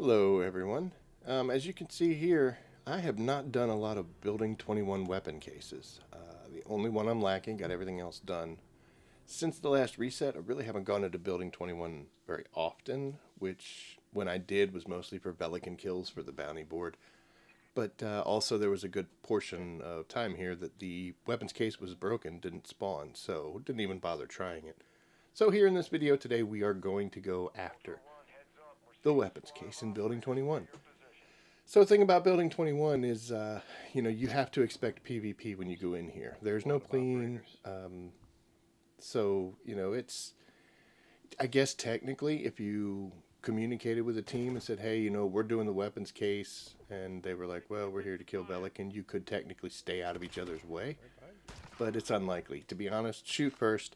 Hello everyone. As you can see here, I have not done a lot of Building 21 weapon cases. The only one I'm lacking, got everything else done. Since the last reset, I really haven't gone into Building 21 very often, which when I did was mostly for Pelican kills for the bounty board. But also there was a good portion of time here that the weapons case was broken, didn't spawn, so didn't even bother trying it. So here in this video today we are going to go after the weapons case in Building 21. So the thing about Building 21 is, you have to expect PvP when you go in here. There's no clean, it's, I guess technically, if you communicated with a team and said, hey, we're doing the weapons case, and they were like, well, we're here to kill Pelican, you could technically stay out of each other's way, but it's unlikely. To be honest, shoot first,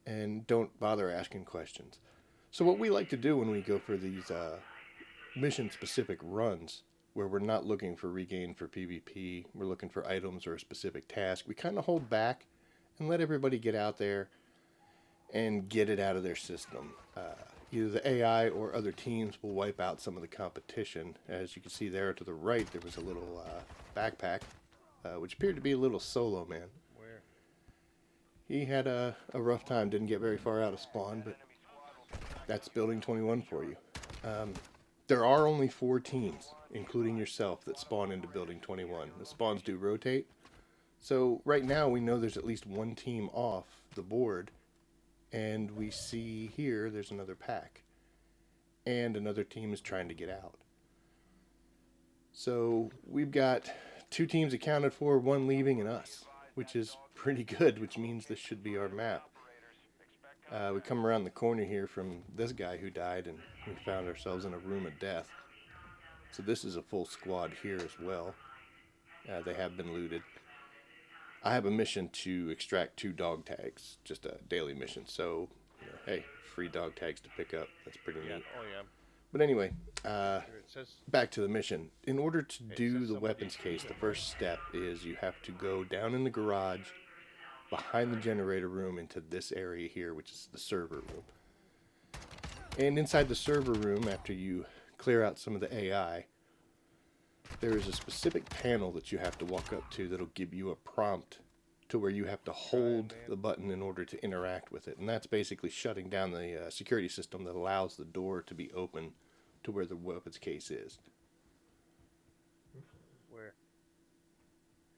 and don't bother asking questions. So what we like to do when we go for these mission-specific runs, where we're not looking for regain for PvP, we're looking for items or a specific task, we kind of hold back and let everybody get out there and get it out of their system. Either the AI or other teams will wipe out some of the competition. As you can see there to the right, there was a little backpack, which appeared to be a little solo man. Where? He had a rough time, didn't get very far out of spawn, but that's Building 21 for you. There are only 4 teams, including yourself, that spawn into Building 21. The spawns do rotate. So right now we know there's at least one team off the board. And we see here there's another pack. And another team is trying to get out. So we've got 2 teams accounted for, 1 leaving and us, which is pretty good, which means this should be our map. We come around the corner here from this guy who died, and we found ourselves in a room of death. So this is a full squad here as well. They have been looted. I have a mission to extract 2 dog tags, just a daily mission. So, hey, free dog tags to pick up. That's pretty neat. Oh yeah. But anyway, Here it says. back to the mission. In order to do the weapons case, the first step is you have to go down in the garage behind the generator room into this area here, which is the server room. And inside the server room, after you clear out some of the AI, there is a specific panel that you have to walk up to that'll give you a prompt to where you have to hold the button in order to interact with it. And that's basically shutting down the security system that allows the door to be open to where the weapons case is. Where?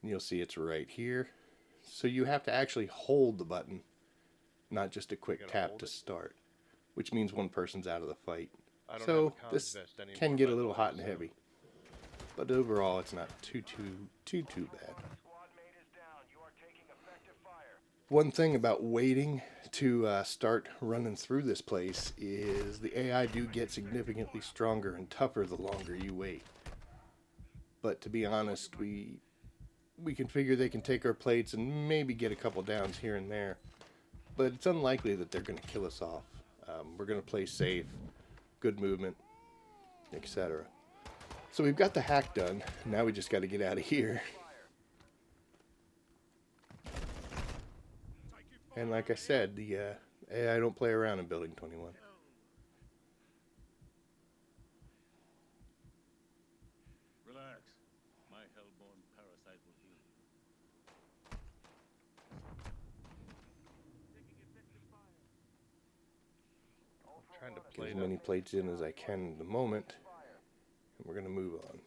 And you'll see it's right here. So you have to actually hold the button, not just a quick tap to start, which means one person's out of the fight. So this can get a little hot and heavy, but overall it's not too bad. One thing about waiting to start running through this place is the AI do get significantly stronger and tougher the longer you wait. But to be honest, we can figure they can take our plates and maybe get a couple downs here and there. But it's unlikely that they're going to kill us off. We're going to play safe, good movement, etc. So we've got the hack done. Now we just got to get out of here. And like I said, the AI don't play around in Building 21. Relax. My hellborn parasite will heal you. I'm trying to Get play as many plates in as I can in the moment. And we're going to move on.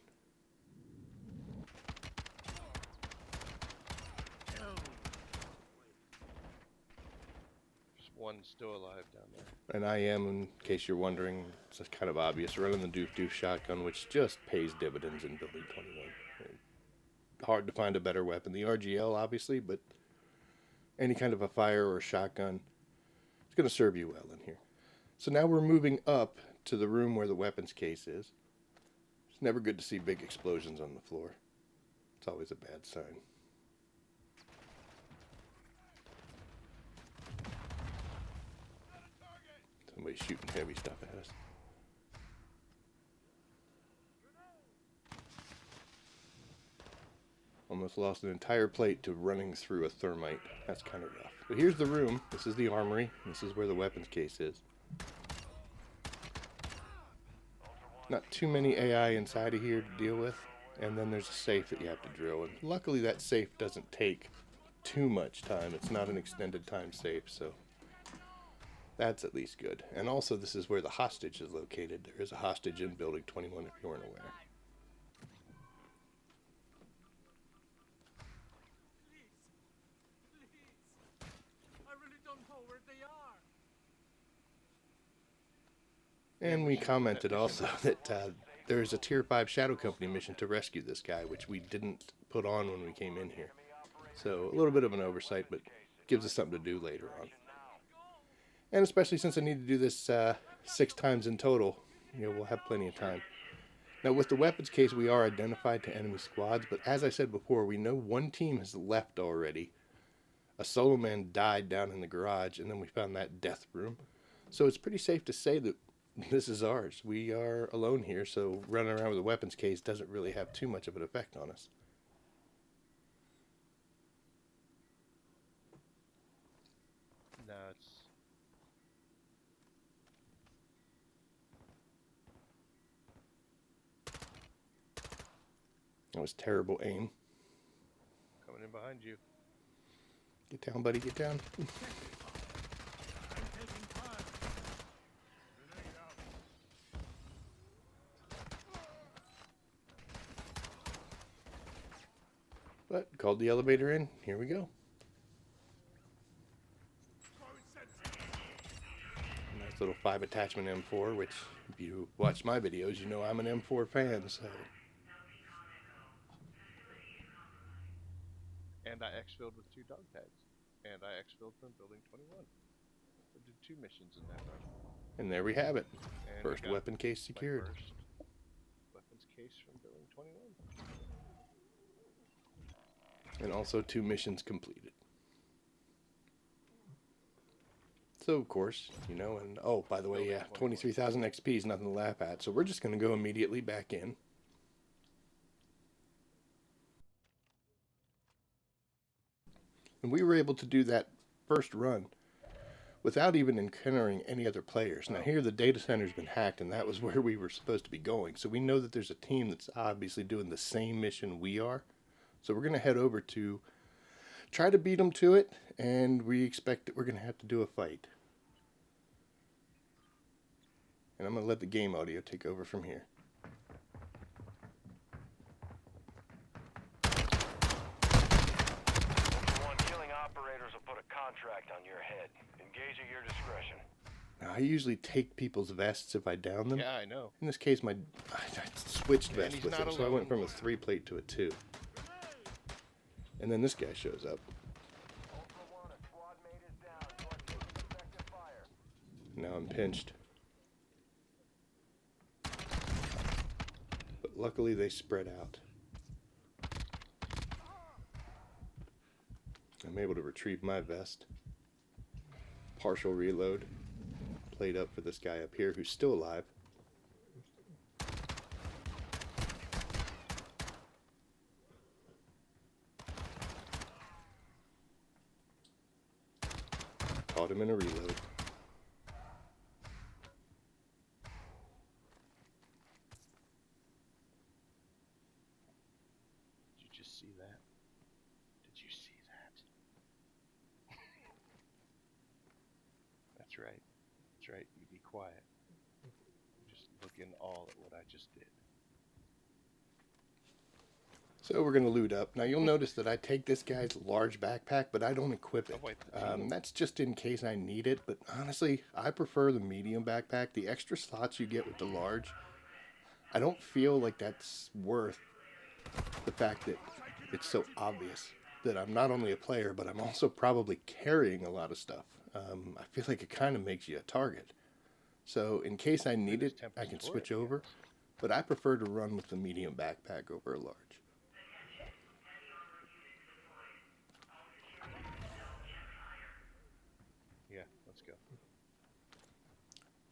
There's one still alive down there. And I am, in case you're wondering, it's just kind of obvious, running the doof shotgun, which just pays dividends in Building 21. Hard to find a better weapon. The RGL, obviously, but any kind of a fire or a shotgun, it's going to serve you well in here. So now we're moving up to the room where the weapons case is. It's never good to see big explosions on the floor. It's always a bad sign. Somebody's shooting heavy stuff at us. Almost lost an entire plate to running through a thermite. That's kind of rough. But here's the room. This is the armory. This is where the weapons case is. Not too many AI inside of here to deal with. And then there's a safe that you have to drill. And luckily that safe doesn't take too much time. It's not an extended time safe, so that's at least good. And also this is where the hostage is located. There is a hostage in building 21 if you weren't aware. I really don't know where they are. And we commented also that there's a Tier 5 Shadow Company mission to rescue this guy, which we didn't put on when we came in here. So a little bit of an oversight, but gives us something to do later on. And especially since I need to do this 6 times in total, we'll have plenty of time. Now with the weapons case, we are identified to enemy squads, but as I said before, we know one team has left already. A solo man died down in the garage, and then we found that death room. So it's pretty safe to say that this is ours. We are alone here, so running around with a weapons case doesn't really have too much of an effect on us. No, it's That was terrible aim. coming in behind you. Get down, buddy, get down. I'm taking fire. Grenade out. But called the elevator in. Here we go. Nice little 5 attachment M4, which if you watch my videos, you know I'm an M4 fan, so. And I exfilled with 2 dog tags. And I exfilled from building 21. I did 2 missions in that run. And there we have it. And First I got weapon case my secured. first weapons case from building 21. And also 2 missions completed. So, of course, and oh, by the way, yeah, 23,000 XP is nothing to laugh at. So we're just going to go immediately back in. And we were able to do that first run without even encountering any other players. Now here the data center's been hacked, and that was where we were supposed to be going. So we know that there's a team that's obviously doing the same mission we are. So we're going to head over to try to beat them to it, and we expect that we're going to have to do a fight. And I'm going to let the game audio take over from here. Killing operators will put a contract on your head. Engage at your discretion. Now, I usually take people's vests if I down them. Yeah, I know. In this case, I switched And vests he's with not him, so I went alone. from a 3 plate to a 2. And then this guy shows up. Ultra One, a squad mate is down. You are taking effective fire. Now I'm pinched. But luckily they spread out. I'm able to retrieve my vest. Partial reload. Played up for this guy up here who's still alive. Caught him in a reload. Did you just see that? Did you see that? That's right. That's right. You be quiet. Just look in all at what I just did. So we're going to loot up. Now you'll notice that I take this guy's large backpack, but I don't equip it. Oh, wait, the team. That's just in case I need it, but honestly, I prefer the medium backpack. The extra slots you get with the large, I don't feel like that's worth the fact that it's so obvious that I'm not only a player, but I'm also probably carrying a lot of stuff. I feel like it kind of makes you a target. So in case I need it, I can switch over, but I prefer to run with the medium backpack over a large. Yeah, let's go.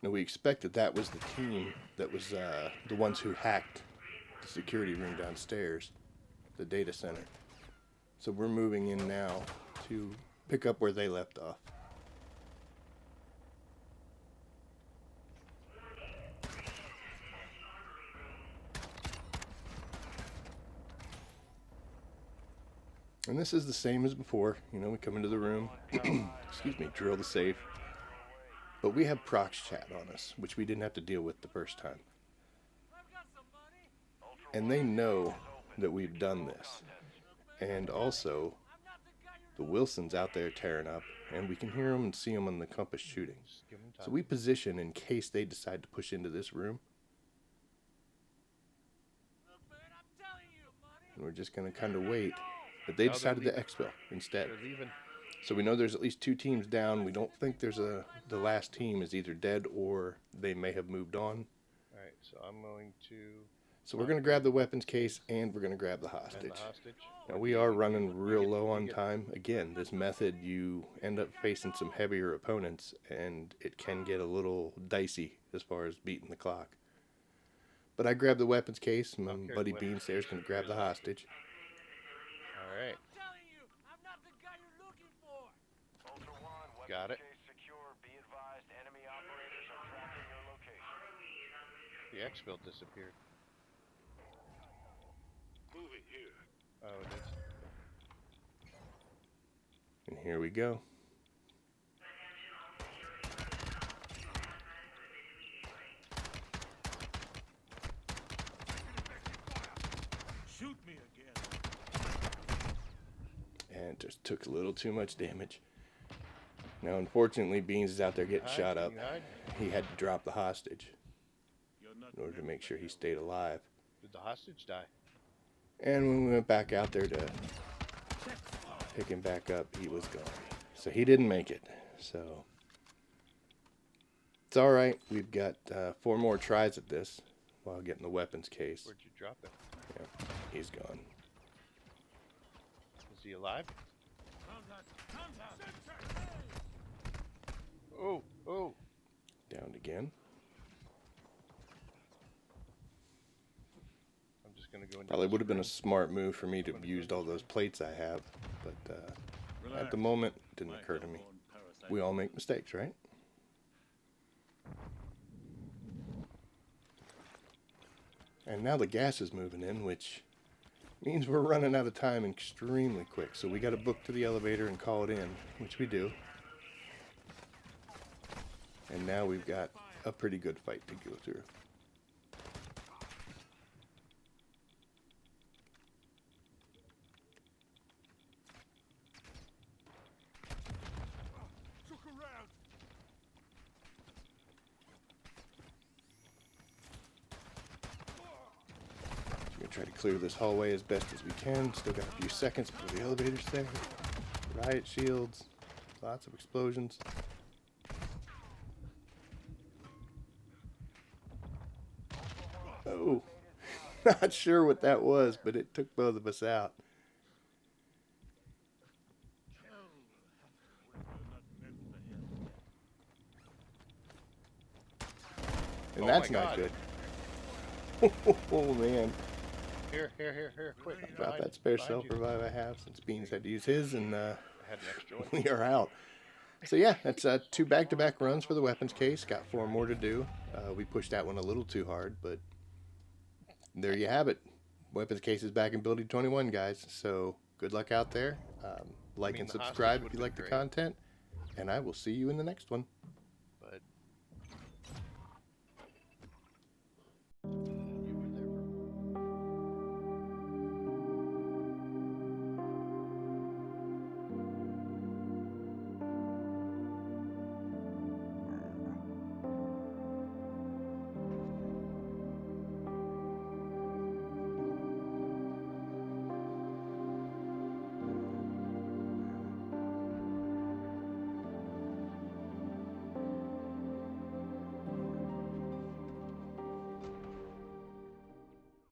Now we expected that was the team that was the ones who hacked the security room downstairs, the data center. So we're moving in now to pick up where they left off. And this is the same as before. You know, we come into the room, excuse me, drill the safe. But we have prox chat on us, which we didn't have to deal with the first time. I've got some money. And they know that we've done this. And also, I'm not the guy the you're Wilson's out there tearing up, and we can hear them and see them on the compass shooting. Just give 'em time. So we position in case they decide to push into this room, Look, man, I'm telling you, money. and we're just going to kind of wait. But they No, they're decided to leaving. expel instead. They're leaving. So we know there's at least 2 teams down. We don't think there's the last team is either dead or they may have moved on. Alright, so I'm going to So we're going to grab the weapons case and we're going to grab the end hostage. the hostage. Now we are running real low on time. Again, this method you end up facing some heavier opponents and it can get a little dicey as far as beating the clock. But I grabbed the weapons case. My Okay, buddy weapons Beans there's going to grab the hostage. Alright, I'm telling you, I'm not the guy you're looking for. Ultra One, weapons got it. case secure. Be advised, enemy operators are tracking your location. The exfil disappeared. Moving here. Oh, it is. And here we go. Shoot me again. And it just took a little too much damage. Now unfortunately Beans is out there getting Hide, shot can up. you hide? He had to drop the hostage You're not in order to meant make for sure he help. stayed alive. Did the hostage die? And when we went back out there to pick him back up, he was gone. So he didn't make it. So it's all right. We've got 4 more tries at this while getting the weapons case. Where'd you drop it? Yeah, he's gone. Is he alive? Contact! Contact! Oh, oh. Downed again. I'm just gonna go into Probably this would have been a room. smart move for me to have used all those plates I have, but at Relax. the moment, it didn't My occur to me. hellborn parasite We all will make heal. mistakes, right? And now the gas is moving in, which means we're running out of time extremely quick. So we got to book to the elevator and call it in, which we do. And now we've got a pretty good fight to go through. Look around. So we're going to try to clear this hallway as best as we can. Still got a few seconds before the elevator's there. Riot shields, lots of explosions. Oh, not sure what that was, but it took both of us out. Kill. You're not meant for him. And Oh that's my not God. good. Oh man. Here, quick. Drop behind- that spare behind self you. revive I have since Beans had to use his, and I had an extra one. we are out. So yeah, that's 2 back-to-back runs for the weapons case. Got 4 more to do. We pushed that one a little too hard, but there you have it. Weapons case is back in Building 21, guys. So good luck out there. Like I mean, and the hostage subscribe if would've you been like the great. content. And I will see you in the next one.